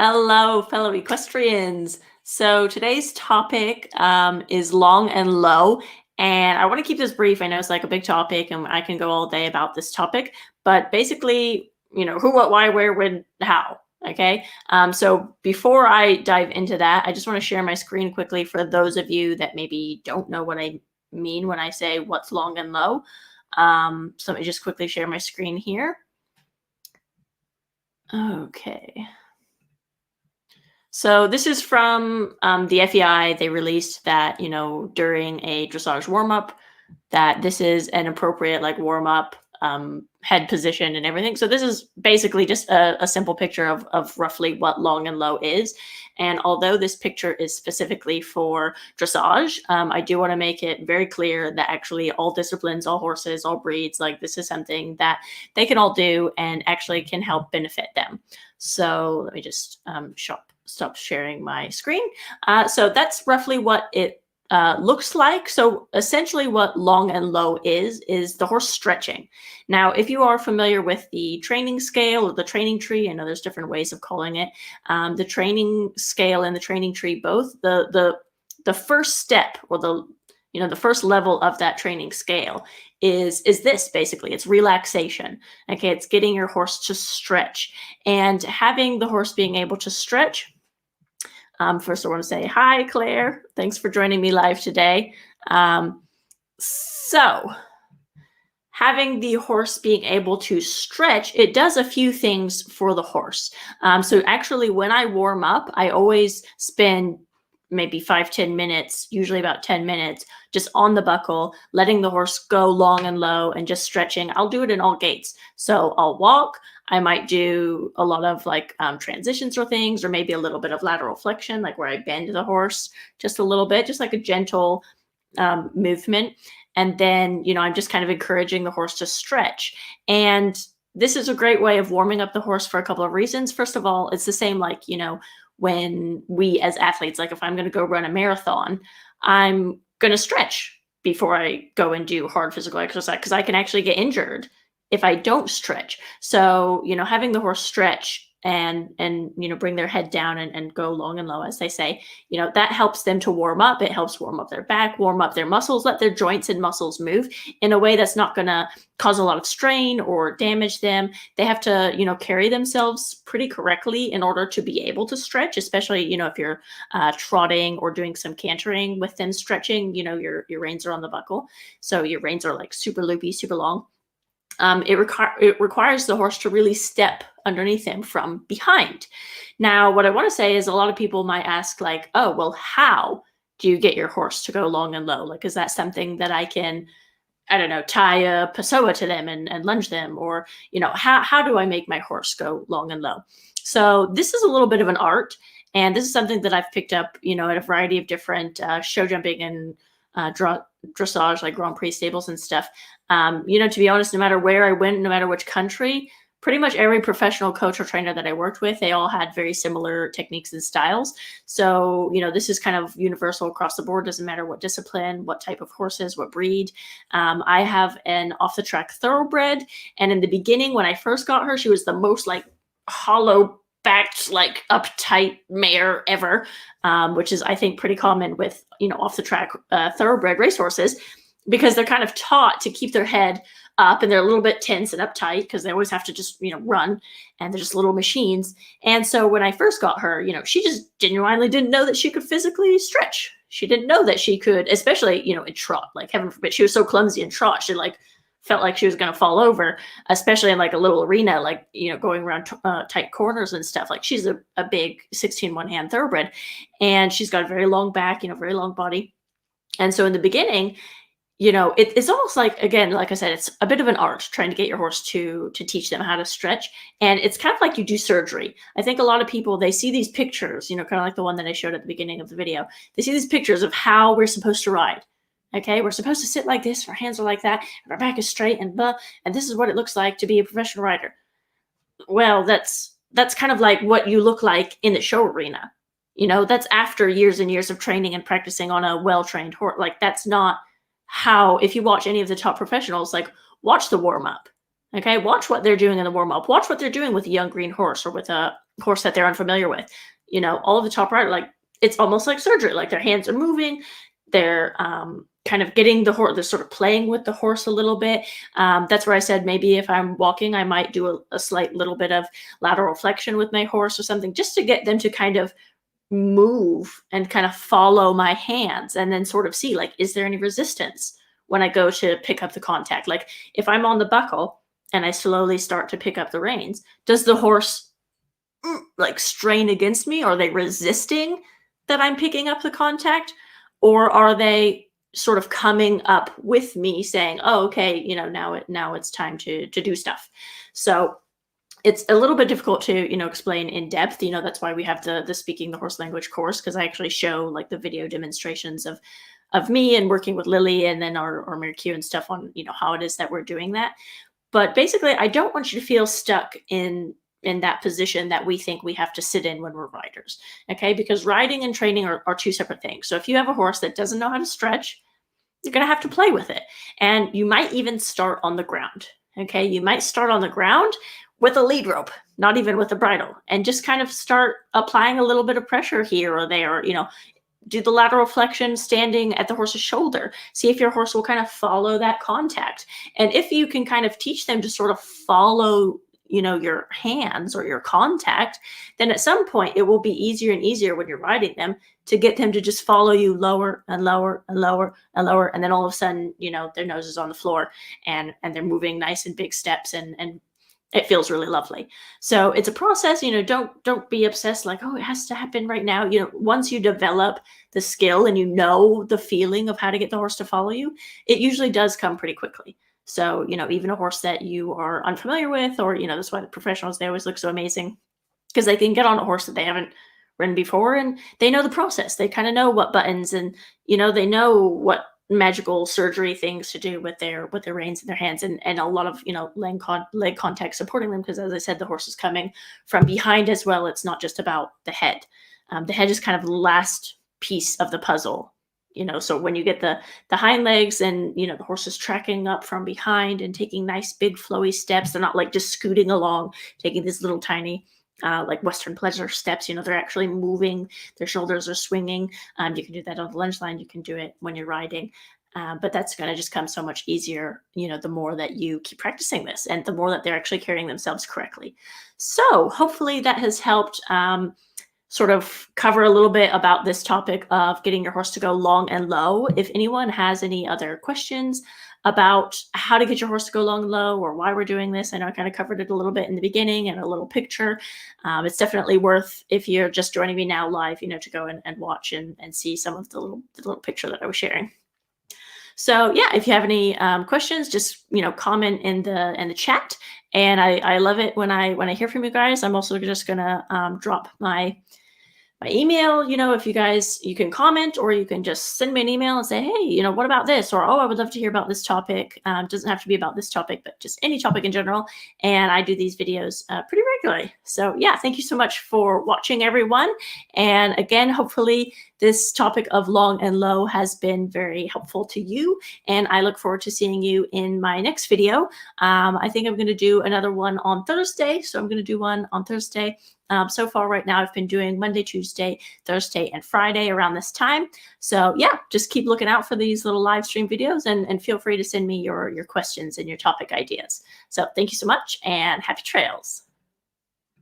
Hello, fellow equestrians. So today's topic is long and low, and I want to keep this brief. I know it's like a big topic, and I can go all day about this topic, but basically, who, what, why, where, when, how. Okay. So before I dive into that, I just want to share my screen quickly for those of you that maybe don't know what I mean when I say what's long and low. So let me just quickly share my screen here. Okay. So this is from the FEI. They released that, during a dressage warm-up, that this is an appropriate warm-up head position and everything. So this is basically just a simple picture of roughly what long and low is. And although this picture is specifically for dressage, I do want to make it very clear that actually all disciplines, all horses, all breeds, this is something that they can all do and actually can help benefit them. So let me just stop sharing my screen. So that's roughly what it looks like. So essentially what long and low is the horse stretching. Now, if you are familiar with the training scale or the training tree, I know there's different ways of calling it. The training scale and the training tree, both the first step or the first level of that training scale is this basically. It's relaxation. Okay, it's getting your horse to stretch, and having the horse being able to stretch. First, I want to say hi, Claire. Thanks for joining me live today. So having the horse being able to stretch, it does a few things for the horse. So actually, when I warm up, I always spend maybe 5-10 minutes, usually about 10 minutes, just on the buckle, letting the horse go long and low and just stretching. I'll do it in all gaits. So I'll walk. I might do a lot of transitions or things, or maybe a little bit of lateral flexion, where I bend the horse just a little bit, just like a gentle movement. And then, I'm just kind of encouraging the horse to stretch. And this is a great way of warming up the horse for a couple of reasons. First of all, it's the same when we as athletes, if I'm going to go run a marathon, I'm going to stretch before I go and do hard physical exercise, because I can actually get injured if I don't stretch. So, having the horse stretch and bring their head down and go long and low, as they say, that helps them to warm up. It helps warm up their back, warm up their muscles, let their joints and muscles move in a way that's not going to cause a lot of strain or damage them. They have to, carry themselves pretty correctly in order to be able to stretch, especially, if you're trotting or doing some cantering with them stretching, your reins are on the buckle. So your reins are super loopy, super long. It requires the horse to really step underneath him from behind. Now, what I want to say is a lot of people might ask oh, well, how do you get your horse to go long and low? Is that something that I can, I don't know, tie a Pessoa to them and lunge them? Or, how do I make my horse go long and low? So this is a little bit of an art. And this is something that I've picked up, at a variety of different show jumping and dressage, Grand Prix stables and stuff. To be honest, no matter where I went, no matter which country, pretty much every professional coach or trainer that I worked with, they all had very similar techniques and styles. So, this is kind of universal across the board. Doesn't matter what discipline, what type of horses, what breed. I have an off-the-track thoroughbred. And in the beginning, when I first got her, she was the most hollow backed, uptight mare ever, which is, I think, pretty common with, off the track thoroughbred racehorses, because they're kind of taught to keep their head up and they're a little bit tense and uptight because they always have to just, run, and they're just little machines. And so when I first got her, she just genuinely didn't know that she could physically stretch. She didn't know that she could, especially, in trot, heaven forbid, she was so clumsy in trot. She felt like she was going to fall over, especially in a little arena, going around tight corners and stuff. She's a big 16 one-hand thoroughbred, and she's got a very long back, very long body. And so in the beginning, it's almost again, like I said, it's a bit of an art trying to get your horse to teach them how to stretch. And it's kind of like you do surgery. I think a lot of people, they see these pictures, kind of like the one that I showed at the beginning of the video. They see these pictures of how we're supposed to ride. Okay, we're supposed to sit like this, our hands are like that, and our back is straight, and this is what it looks like to be a professional rider. Well, that's kind of like what you look like in the show arena. That's after years and years of training and practicing on a well-trained horse. That's not how, if you watch any of the top professionals, watch the warm-up. Okay, watch what they're doing in the warm up. Watch what they're doing with a young green horse or with a horse that they're unfamiliar with. All of the top right, like it's almost like surgery. Like their hands are moving, they're kind of getting the horse, they're sort of playing with the horse a little bit. That's where I said maybe if I'm walking, I might do a slight little bit of lateral flexion with my horse or something, just to get them to kind of move and kind of follow my hands and then sort of see, like, is there any resistance when I go to pick up the contact? Like if I'm on the buckle and I slowly start to pick up the reins, does the horse like strain against me? Are they resisting that I'm picking up the contact? Or are they sort of coming up with me saying, oh, okay, now it's time to do stuff. So it's a little bit difficult to explain in depth. That's why we have the speaking the horse language course, because I actually show like the video demonstrations of me and working with Lily and then our Mary Q and stuff on how it is that we're doing that. But basically, I don't want you to feel stuck in that position that we think we have to sit in when we're riders. Okay, because riding and training are two separate things. So if you have a horse that doesn't know how to stretch, you're going to have to play with it, and you might even start on the ground. Okay, you might start on the ground with a lead rope, not even with a bridle, and just kind of start applying a little bit of pressure here or there. Do the lateral flexion standing at the horse's shoulder. See if your horse will kind of follow that contact. And if you can kind of teach them to sort of follow your hands or your contact, then at some point it will be easier and easier when you're riding them to get them to just follow you lower and lower and lower and lower. And then all of a sudden, their nose is on the floor and they're moving nice and big steps and it feels really lovely. So it's a process. Don't be obsessed like, oh, it has to happen right now. Once you develop the skill and the feeling of how to get the horse to follow you, it usually does come pretty quickly. So even a horse that you are unfamiliar with, or that's why the professionals, they always look so amazing, because they can get on a horse that they haven't ridden before and they know the process. They kind of know what buttons and they know what magical surgery things to do with their reins in their hands, and a lot of leg contact supporting them, because as I said, the horse is coming from behind as well. It's not just about the head. The head is kind of the last piece of the puzzle. So when you get the hind legs and the horse is tracking up from behind and taking nice big flowy steps, they're not like just scooting along taking these little tiny like Western pleasure steps. They're actually moving, their shoulders are swinging. You can do that on the lunge line, you can do it when you're riding, but that's going to just come so much easier the more that you keep practicing this and the more that they're actually carrying themselves correctly. So hopefully that has helped sort of cover a little bit about this topic of getting your horse to go long and low. If anyone has any other questions about how to get your horse to go long and low or why we're doing this, I know I kind of covered it a little bit in the beginning and a little picture. It's definitely worth, if you're just joining me now live, to go and watch and see some of the little picture that I was sharing. So yeah, if you have any questions, just comment in the chat. And I love it when I hear from you guys. I'm also just gonna drop my email. If you can comment, or you can just send me an email and say, hey, what about this? Or, oh, I would love to hear about this topic. It doesn't have to be about this topic, but just any topic in general. And I do these videos pretty regularly. So yeah, thank you so much for watching, everyone. And again, hopefully this topic of long and low has been very helpful to you. And I look forward to seeing you in my next video. I think I'm going to do another one on Thursday. So I'm going to do one on Thursday. So far right now, I've been doing Monday, Tuesday, Thursday, and Friday around this time. So yeah, just keep looking out for these little live stream videos and feel free to send me your questions and your topic ideas. So thank you so much and happy trails.